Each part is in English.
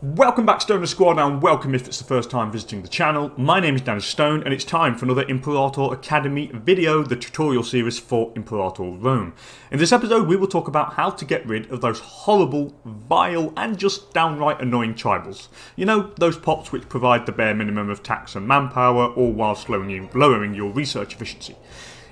Welcome back Stoner Squad, and welcome if it's the first time visiting the channel. My name is Danny Stone and it's time for another Imperator Academy video, the tutorial series for Imperator Rome. In this episode we will talk about how to get rid of those horrible, vile and just downright annoying tribals. You know, those pops which provide the bare minimum of tax and manpower, all whilst lowering your research efficiency.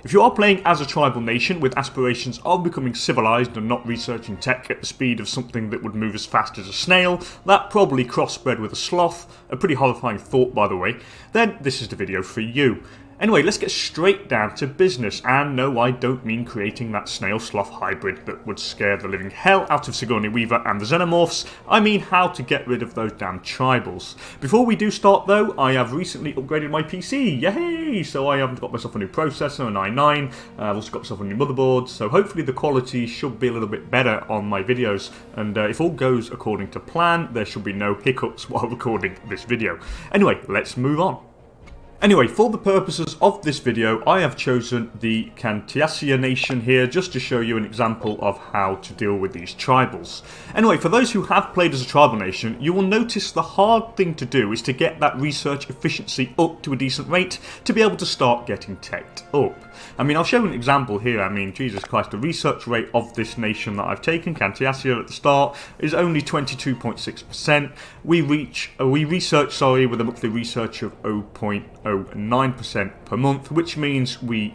If you are playing as a tribal nation with aspirations of becoming civilized and not researching tech at the speed of something that would move as fast as a snail, that probably crossbred with a sloth, a pretty horrifying thought by the way, then this is the video for you. Anyway, let's get straight down to business, and no, I don't mean creating that snail-sloth hybrid that would scare the living hell out of Sigourney Weaver and the Xenomorphs. I mean how to get rid of those damn tribals. Before we do start though, I have recently upgraded my PC, yay! So I have got myself a new processor, an i9, I've also got myself a new motherboard, so hopefully the quality should be a little bit better on my videos, and if all goes according to plan, there should be no hiccups while recording this video. Anyway, let's move on. Anyway, for the purposes of this video, I have chosen the Cantiasia nation here just to show you an example of how to deal with these tribals. Anyway, for those who have played as a tribal nation, you will notice the hard thing to do is to get that research efficiency up to a decent rate to be able to start getting teched up. I mean, I'll show an example here. I mean, Jesus Christ, the research rate of this nation that I've taken, Cantiasia at the start, is only 22.6%. We research with a monthly research of 0.09% per month, which means we're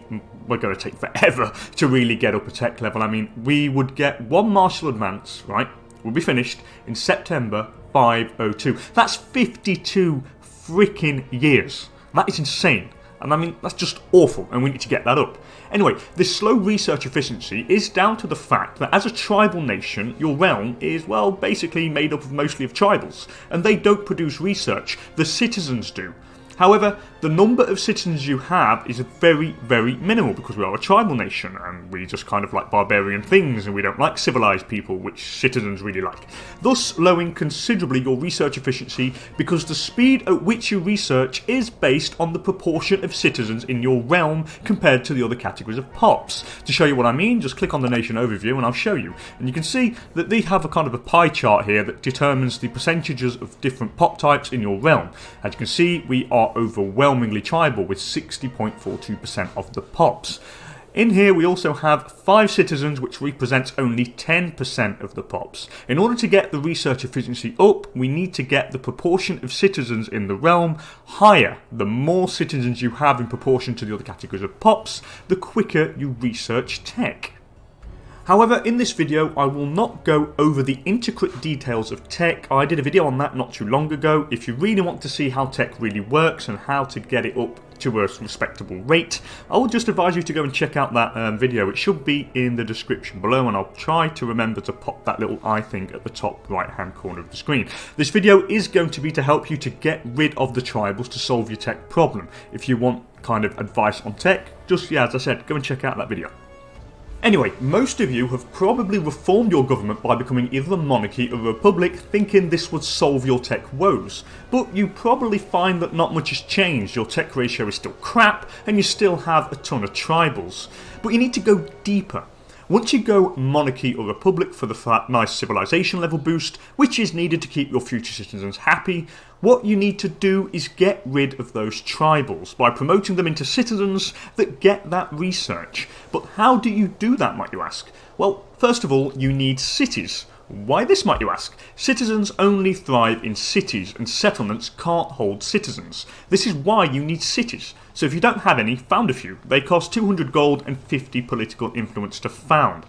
going to take forever to really get up a tech level. I mean, we would get one martial advance, right? We'll be finished in September 502. That's 52 freaking years. That is insane. And I mean, that's just awful, and we need to get that up. Anyway, this slow research efficiency is down to the fact that as a tribal nation, your realm is, well, basically made up of mostly of tribals, and they don't produce research, the citizens do. However, the number of citizens you have is very, very minimal because we are a tribal nation and we just kind of like barbarian things and we don't like civilized people, which citizens really like. Thus lowering considerably your research efficiency because the speed at which you research is based on the proportion of citizens in your realm compared to the other categories of pops. To show you what I mean, just click on the nation overview and I'll show you. And you can see that they have a kind of a pie chart here that determines the percentages of different pop types in your realm. As you can see, we are overwhelmingly tribal with 60.42% of the pops. In here we also have 5 citizens which represents only 10% of the pops. In order to get the research efficiency up, we need to get the proportion of citizens in the realm higher. The more citizens you have in proportion to the other categories of pops, the quicker you research tech. However, in this video I will not go over the intricate details of tech. I did a video on that not too long ago. If you really want to see how tech really works and how to get it up to a respectable rate, I would just advise you to go and check out that video. It should be in the description below, and I'll try to remember to pop that little eye thing at the top right hand corner of the screen. This video is going to be to help you to get rid of the tribals to solve your tech problem. If you want kind of advice on tech, just, yeah, as I said, go and check out that video. Anyway, most of you have probably reformed your government by becoming either a monarchy or a republic, thinking this would solve your tech woes. But you probably find that not much has changed. Your tech ratio is still crap, and you still have a ton of tribals. But you need to go deeper. Once you go monarchy or republic for the nice civilization level boost, which is needed to keep your future citizens happy, what you need to do is get rid of those tribals by promoting them into citizens that get that research. But how do you do that, might you ask? Well, first of all, you need cities. Why this, might you ask? Citizens only thrive in cities and settlements can't hold citizens. This is why you need cities. So if you don't have any, found a few. They cost 200 gold and 50 political influence to found.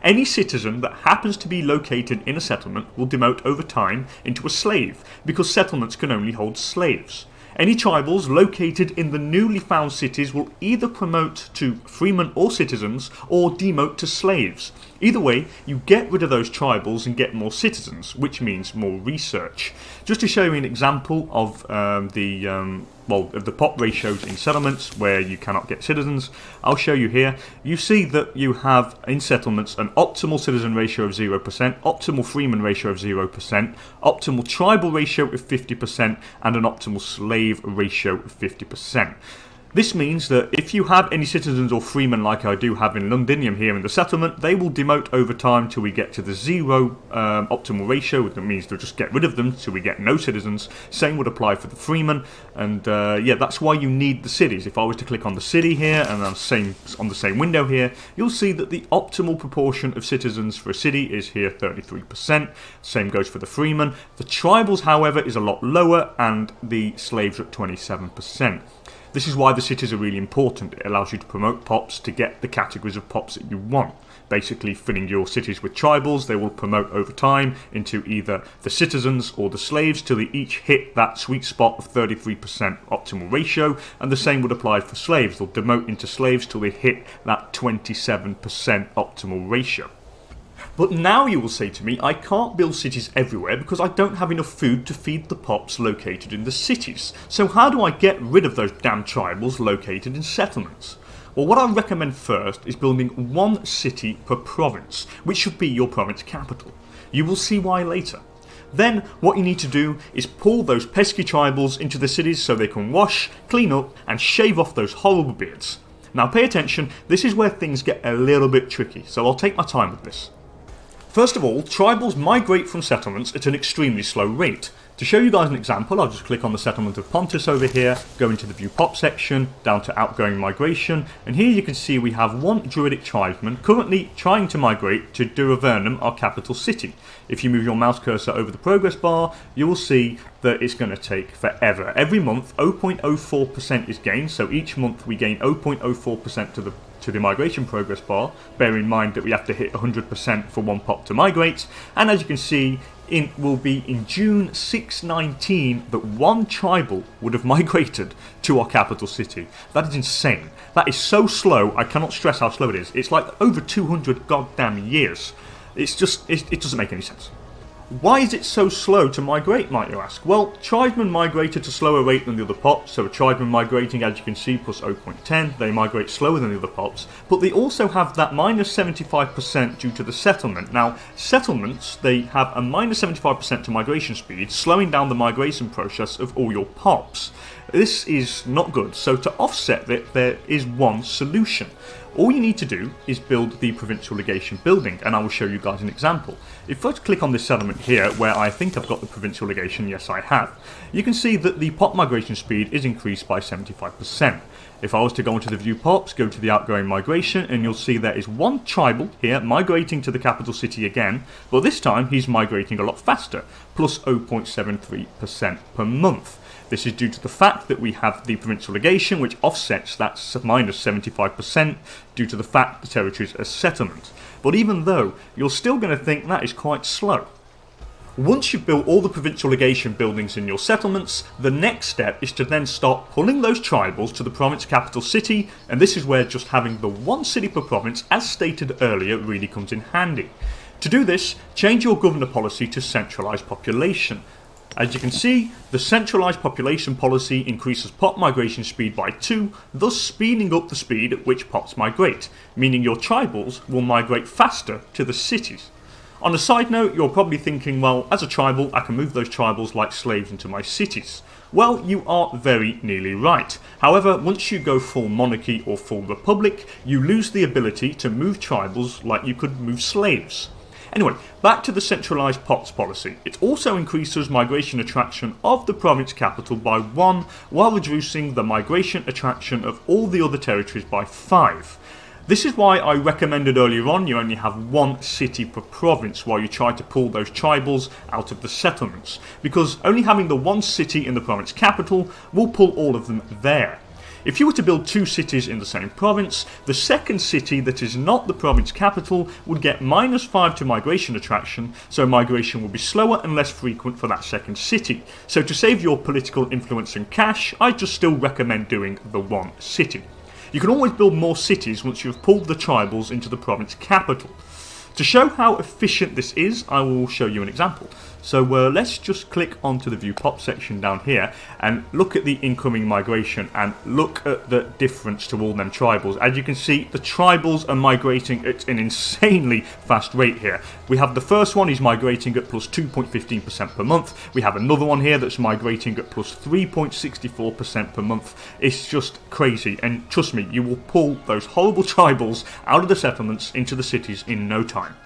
Any citizen that happens to be located in a settlement will demote over time into a slave, because settlements can only hold slaves. Any tribals located in the newly found cities will either promote to freemen or citizens, or demote to slaves. Either way, you get rid of those tribals and get more citizens, which means more research. Just to show you an example of the pop ratios in settlements where you cannot get citizens, I'll show you here. You see that you have in settlements an optimal citizen ratio of 0%, optimal freeman ratio of 0%, optimal tribal ratio of 50%, and an optimal slave ratio of 50%. This means that if you have any citizens or freemen like I do have in Londinium here in the settlement, they will demote over time till we get to the 0 optimal ratio, which means they'll just get rid of them till we get no citizens. Same would apply for the freemen, and yeah, that's why you need the cities. If I was to click on the city here, and I'm on the same window here, you'll see that the optimal proportion of citizens for a city is here 33%. Same goes for the freemen. The tribals, however, is a lot lower, and the slaves are at 27%. This is why the cities are really important. It allows you to promote pops to get the categories of pops that you want. Basically, filling your cities with tribals, they will promote over time into either the citizens or the slaves till they each hit that sweet spot of 33% optimal ratio, and the same would apply for slaves. They'll demote into slaves till they hit that 27% optimal ratio. But now you will say to me, I can't build cities everywhere because I don't have enough food to feed the pops located in the cities. So how do I get rid of those damn tribals located in settlements? Well, what I recommend first is building one city per province, which should be your province capital. You will see why later. Then what you need to do is pull those pesky tribals into the cities so they can wash, clean up and shave off those horrible beards. Now pay attention, this is where things get a little bit tricky, so I'll take my time with this. First of all, tribals migrate from settlements at an extremely slow rate. To show you guys an example, I'll just click on the settlement of Pontus over here, go into the view pop section, down to outgoing migration, and here you can see we have one druidic tribesman currently trying to migrate to Duravernum, our capital city. If you move your mouse cursor over the progress bar, you will see that it's going to take forever. Every month 0.04% is gained, so each month we gain 0.04% to the migration progress bar. Bear in mind that we have to hit 100% for one pop to migrate, and as you can see, it will be in June 619 that one tribal would have migrated to our capital city. That is insane. That is so slow, I cannot stress how slow it is. It's like over 200 goddamn years. It's just, it doesn't make any sense. Why is it so slow to migrate, might you ask? Well, tribesmen migrate at a slower rate than the other pops, so a tribesman migrating, as you can see, plus 0.10, they migrate slower than the other pops, but they also have that minus 75% due to the settlement. Now, settlements, they have a minus 75% to migration speed, slowing down the migration process of all your pops. This is not good, so to offset it, there is one solution. All you need to do is build the provincial legation building, and I will show you guys an example. If I click on this settlement here, where I think I've got the provincial legation, yes I have, you can see that the pop migration speed is increased by 75%. If I was to go into the view pops, go to the outgoing migration, and you'll see there is one tribal here migrating to the capital city again, but this time he's migrating a lot faster, plus 0.73% per month. This is due to the fact that we have the provincial legation, which offsets that minus 75% due to the fact the territories are settlements. But even though, you're still going to think that is quite slow. Once you've built all the provincial legation buildings in your settlements, the next step is to then start pulling those tribals to the province capital city, and this is where just having the one city per province, as stated earlier, really comes in handy. To do this, change your governor policy to centralised population. As you can see, the centralised population policy increases pop migration speed by 2, thus speeding up the speed at which pops migrate, meaning your tribals will migrate faster to the cities. On a side note, you're probably thinking, well, as a tribal, I can move those tribals like slaves into my cities. Well, you are very nearly right. However, once you go full monarchy or full republic, you lose the ability to move tribals like you could move slaves. Anyway, back to the centralised pops policy. It also increases migration attraction of the province capital by 1, while reducing the migration attraction of all the other territories by 5. This is why I recommended earlier on you only have one city per province while you try to pull those tribals out of the settlements, because only having the one city in the province capital will pull all of them there. If you were to build 2 cities in the same province, the second city that is not the province capital would get minus 5 to migration attraction, so migration will be slower and less frequent for that second city. So to save your political influence and cash, I just still recommend doing the one city. You can always build more cities once you've pulled the tribals into the province capital. To show how efficient this is, I will show you an example. So let's just click onto the view pop section down here and look at the incoming migration and look at the difference to all them tribals. As you can see, the tribals are migrating at an insanely fast rate here. We have the first one is migrating at plus 2.15% per month. We have another one here that's migrating at plus 3.64% per month. It's just crazy, and trust me, you will pull those horrible tribals out of the settlements into the cities in no time.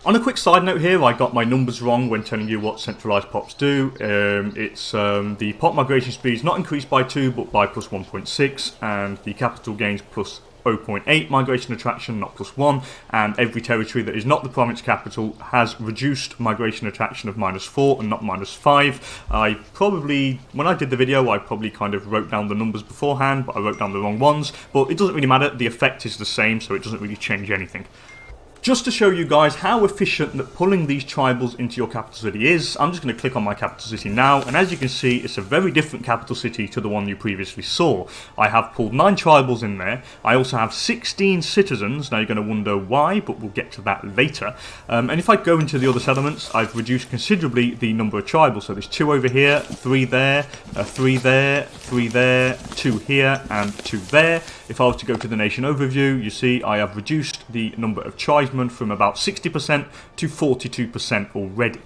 On a quick side note here, I got my numbers wrong when telling you what centralised pops do. The pop migration speed is not increased by 2 but by plus 1.6, and the capital gains plus 0.8 migration attraction, not plus 1, and every territory that is not the province capital has reduced migration attraction of minus 4 and not minus 5. When I did the video, I probably kind of wrote down the numbers beforehand, but I wrote down the wrong ones, but it doesn't really matter, the effect is the same, so it doesn't really change anything. Just to show you guys how efficient that pulling these tribals into your capital city is, I'm just going to click on my capital city now, and as you can see, it's a very different capital city to the one you previously saw. I have pulled 9 tribals in there. I also have 16 citizens. Now you're going to wonder why, but we'll get to that later. And if I go into the other settlements, I've reduced considerably the number of tribals. So there's 2 over here, 3 there, 3 there, 3 there, 2 here, and 2 there. If I was to go to the nation overview, you see I have reduced the number of tribesmen from about 60% to 42% already.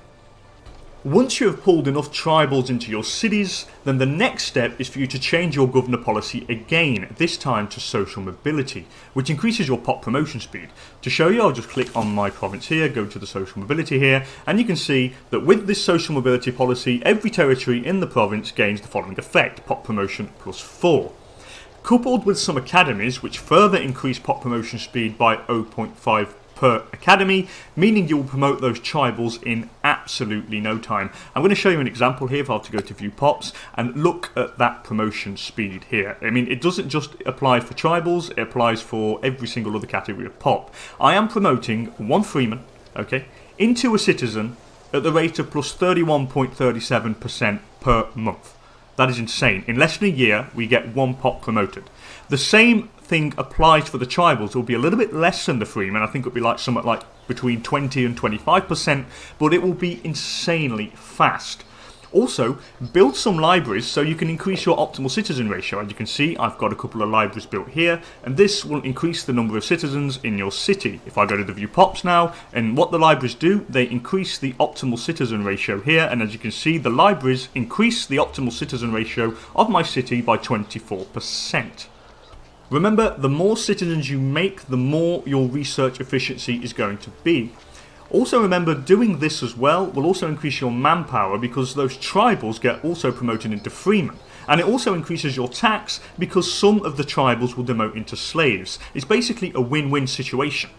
Once you have pulled enough tribals into your cities, then the next step is for you to change your governor policy again, this time to social mobility, which increases your pop promotion speed. To show you, I'll just click on my province here, go to the social mobility here, and you can see that with this social mobility policy, every territory in the province gains the following effect: pop promotion plus 4. Coupled with some academies which further increase pop promotion speed by 0.5 per academy, meaning you will promote those tribals in absolutely no time. I'm going to show you an example here if I have to go to view pops and look at that promotion speed here. I mean, it doesn't just apply for tribals, it applies for every single other category of pop. I am promoting 1 freeman, okay, into a citizen at the rate of plus 31.37% per month. That is insane. In less than a year, we get 1 pop promoted. The same thing applies for the tribals. It will be a little bit less than the freemen. I think it will be like somewhat like between 20 and 25%, but it will be insanely fast. Also, build some libraries so you can increase your optimal citizen ratio. As you can see, I've got a couple of libraries built here, and this will increase the number of citizens in your city. If I go to the view pops now, and what the libraries do, they increase the optimal citizen ratio here, and as you can see, the libraries increase the optimal citizen ratio of my city by 24%. Remember, the more citizens you make, the more your research efficiency is going to be. Also remember, doing this as well will also increase your manpower because those tribals get also promoted into freemen. And it also increases your tax because some of the tribals will demote into slaves. It's basically a win-win situation.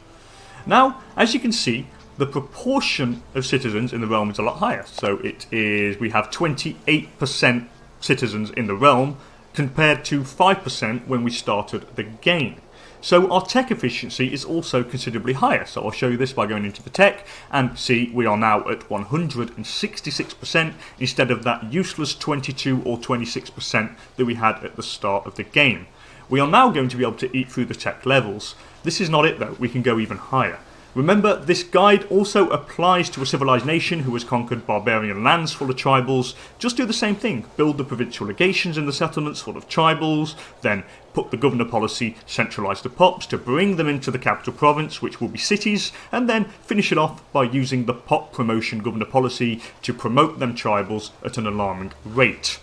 Now, as you can see, the proportion of citizens in the realm is a lot higher. So we have 28% citizens in the realm compared to 5% when we started the game. So our tech efficiency is also considerably higher. So I'll show you this by going into the tech and see we are now at 166% instead of that useless 22 or 26% that we had at the start of the game. We are now going to be able to eat through the tech levels. This is not it though, we can go even higher. Remember, this guide also applies to a civilized nation who has conquered barbarian lands full of tribals. Just do the same thing. Build the provincial legations in the settlements full of tribals, then put the governor policy, centralise the pops to bring them into the capital province, which will be cities, and then finish it off by using the pop promotion governor policy to promote them tribals at an alarming rate.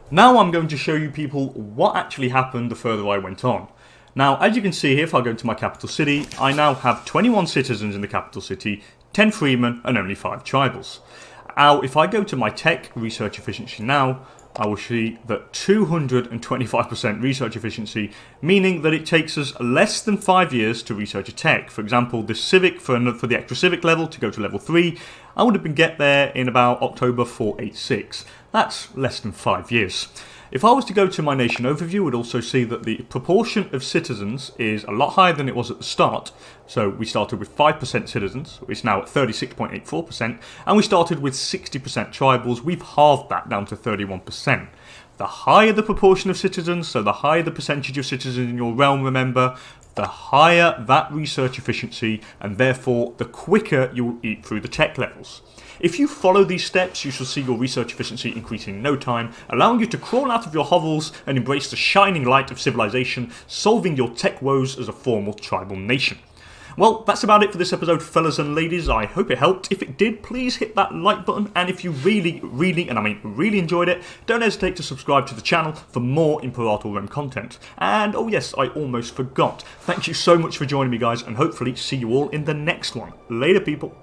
Now I'm going to show you people what actually happened the further I went on. Now, as you can see here, if I go into my capital city, I now have 21 citizens in the capital city, 10 freemen, and only 5 tribals. Now, if I go to my tech research efficiency now, I will see that 225% research efficiency, meaning that it takes us less than 5 years to research a tech. For example, this civic, for the extra civic level, to go to level 3, I would have been get there in about October 486. That's less than 5 years. If I was to go to my nation overview, we'd also see that the proportion of citizens is a lot higher than it was at the start. So we started with 5% citizens, it's now at 36.84%, and we started with 60% tribals. We've halved that down to 31%. The higher the proportion of citizens, so the higher the percentage of citizens in your realm, remember, the higher that research efficiency, and therefore the quicker you will eat through the tech levels. If you follow these steps, you shall see your research efficiency increase in no time, allowing you to crawl out of your hovels and embrace the shining light of civilization, solving your tech woes as a formal tribal nation. Well, that's about it for this episode, fellas and ladies. I hope it helped. If it did, please hit that like button, and if you really, and I mean really enjoyed it, don't hesitate to subscribe to the channel for more Imperator Rome content. And oh yes, I almost forgot. Thank you so much for joining me, guys, and hopefully see you all in the next one. Later, people.